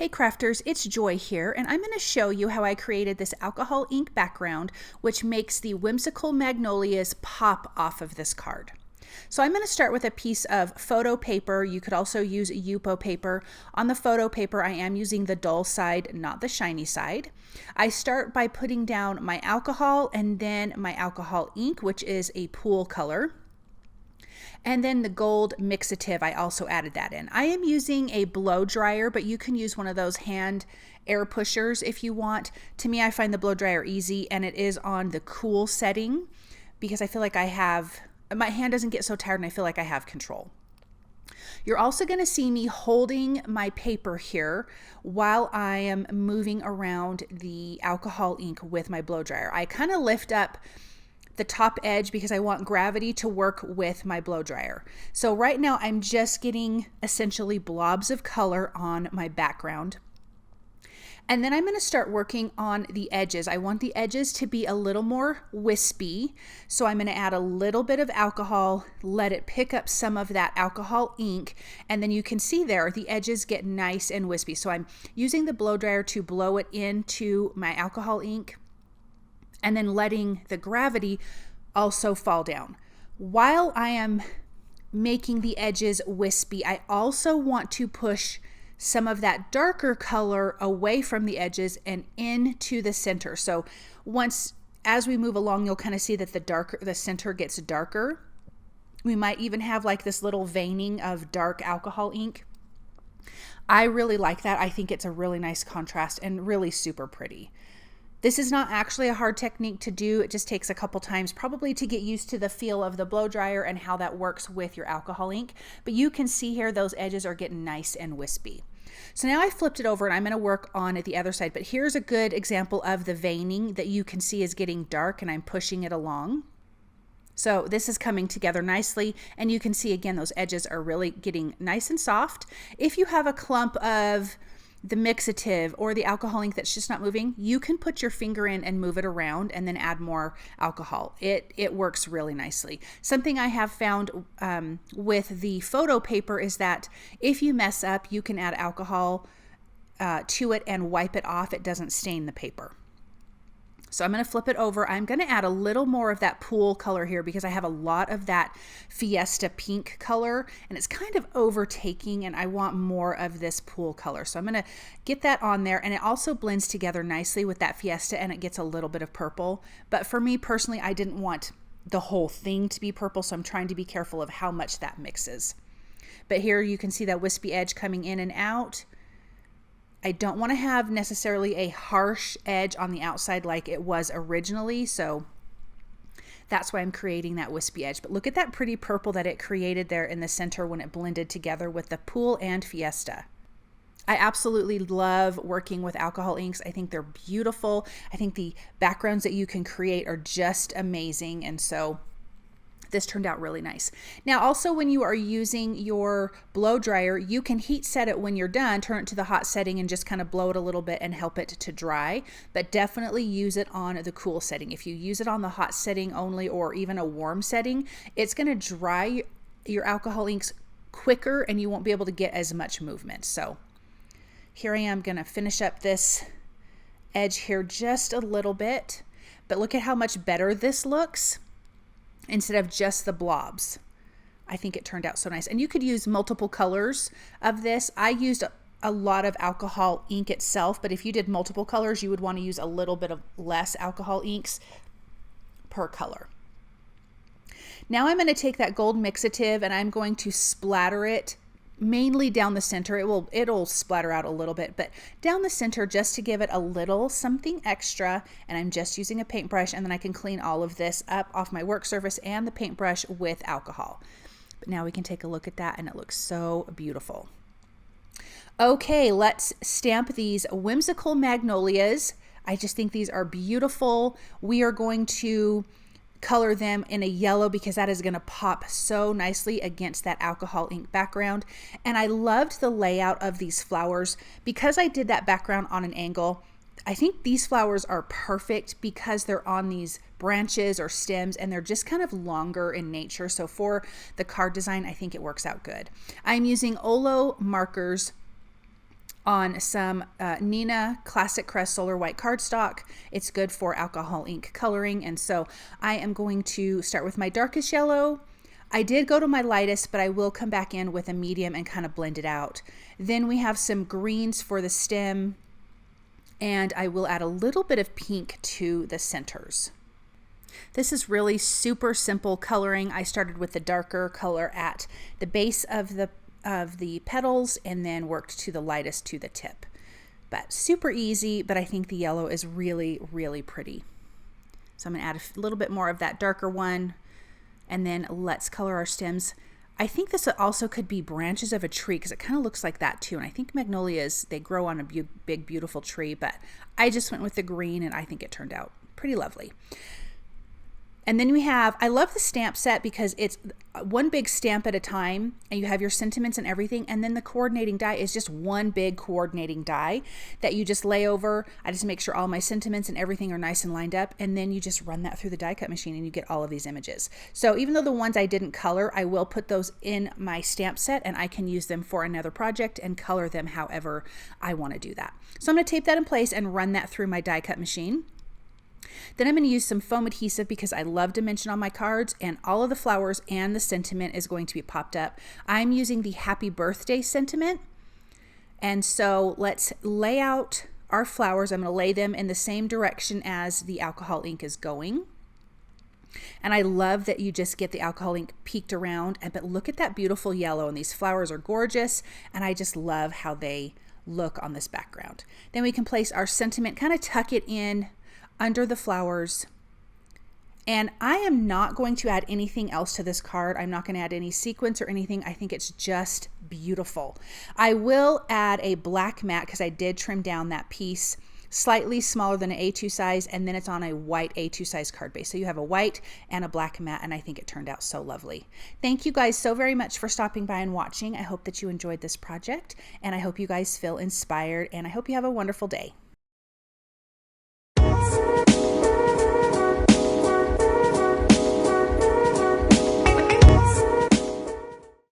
Hey crafters, it's Joy here, and I'm going to show you how I created this alcohol ink background, which makes the Whimsical Magnolias pop off of this card. So I'm going to start with a piece of photo paper. You could also use Yupo paper. On the photo paper, I am using the dull side, not the shiny side. I start by putting down my alcohol and then my alcohol ink, which is a pool color. And then the gold Mixative, I also added that in. I am using a blow dryer, but you can use one of those hand air pushers if you want. To me, I find the blow dryer easy, and it is on the cool setting because I feel like my hand doesn't get so tired and I feel like I have control. You're also going to see me holding my paper here while I am moving around the alcohol ink with my blow dryer. I kind of lift up the top edge because I want gravity to work with my blow dryer. So right now I'm just getting essentially blobs of color on my background. And then I'm going to start working on the edges. I want the edges to be a little more wispy. So I'm going to add a little bit of alcohol, let it pick up some of that alcohol ink, and then you can see there the edges get nice and wispy. So I'm using the blow dryer to blow it into my alcohol ink, and then letting the gravity also fall down. While I am making the edges wispy, I also want to push some of that darker color away from the edges and into the center. So as we move along, you'll kind of see that the center gets darker. We might even have like this little veining of dark alcohol ink. I really like that. I think it's a really nice contrast and really super pretty. This is not actually a hard technique to do. It just takes a couple times probably to get used to the feel of the blow dryer and how that works with your alcohol ink. But you can see here those edges are getting nice and wispy. So now I flipped it over and I'm going to work on the other side. But here's a good example of the veining that you can see is getting dark, and I'm pushing it along. So this is coming together nicely, and you can see again those edges are really getting nice and soft. If you have a clump of the Mixative or the alcohol ink that's just not moving, you can put your finger in and move it around and then add more alcohol. It works really nicely. Something I have found with the photo paper is that if you mess up, you can add alcohol to it and wipe it off. It doesn't stain the paper. So I'm going to flip it over. I'm going to add a little more of that pool color here because I have a lot of that Fiesta pink color and it's kind of overtaking, and I want more of this pool color. So I'm going to get that on there, and it also blends together nicely with that Fiesta and it gets a little bit of purple. But for me personally, I didn't want the whole thing to be purple, so I'm trying to be careful of how much that mixes. But here you can see that wispy edge coming in and out. I don't want to have necessarily a harsh edge on the outside like it was originally, so that's why I'm creating that wispy edge. But look at that pretty purple that it created there in the center when it blended together with the pool and Fiesta. I absolutely love working with alcohol inks. I think they're beautiful. I think the backgrounds that you can create are just amazing, and so this turned out really nice. Now also, when you are using your blow dryer, you can heat set it when you're done, turn it to the hot setting and just kind of blow it a little bit and help it to dry, but definitely use it on the cool setting. If you use it on the hot setting only or even a warm setting, it's going to dry your alcohol inks quicker and you won't be able to get as much movement. So here I am going to finish up this edge here just a little bit, but look at how much better this looks instead of just the blobs. I think it turned out so nice. And you could use multiple colors of this. I used a lot of alcohol ink itself, but if you did multiple colors, you would want to use a little bit of less alcohol inks per color. Now I'm going to take that gold Mixative and I'm going to splatter it mainly down the center. It'll splatter out a little bit, but down the center just to give it a little something extra. And I'm just using a paintbrush, and then I can clean all of this up off my work surface and the paintbrush with alcohol. But now we can take a look at that and it looks so beautiful. Okay, let's stamp these Whimsical Magnolias. I just think these are beautiful. We are going to color them in a yellow because that is going to pop so nicely against that alcohol ink background. And I loved the layout of these flowers because I did that background on an angle. I think these flowers are perfect because they're on these branches or stems and they're just kind of longer in nature. So for the card design, I think it works out good. I'm using Olo Markers on some Nina Classic Crest Solar White cardstock. It's good for alcohol ink coloring, and so I am going to start with my darkest yellow. I did go to my lightest, but I will come back in with a medium and kind of blend it out. Then we have some greens for the stem, and I will add a little bit of pink to the centers. This is really super simple coloring. I started with the darker color at the base of the petals and then worked to the lightest to the tip. But super easy, but I think the yellow is really, really pretty. So I'm gonna add a little bit more of that darker one, and then let's color our stems. I think this also could be branches of a tree because it kind of looks like that too. And I think magnolias, they grow on a big, beautiful tree, but I just went with the green and I think it turned out pretty lovely. And then we have, I love the stamp set because it's one big stamp at a time and you have your sentiments and everything. And then the coordinating die is just one big coordinating die that you just lay over. I just make sure all my sentiments and everything are nice and lined up. And then you just run that through the die cut machine and you get all of these images. So even though the ones I didn't color, I will put those in my stamp set and I can use them for another project and color them however I want to do that. So I'm going to tape that in place and run that through my die cut machine. Then I'm going to use some foam adhesive because I love dimension on my cards, and all of the flowers and the sentiment is going to be popped up. I'm using the happy birthday sentiment. And so let's lay out our flowers. I'm going to lay them in the same direction as the alcohol ink is going. And I love that you just get the alcohol ink peeked around, but look at that beautiful yellow, and these flowers are gorgeous, and I just love how they look on this background. Then we can place our sentiment, kind of tuck it in under the flowers. And I am not going to add anything else to this card. I'm not going to add any sequins or anything. I think it's just beautiful. I will add a black mat because I did trim down that piece slightly smaller than an A2 size, and then it's on a white A2 size card base. So you have a white and a black mat, and I think it turned out so lovely. Thank you guys so very much for stopping by and watching. I hope that you enjoyed this project, and I hope you guys feel inspired, and I hope you have a wonderful day.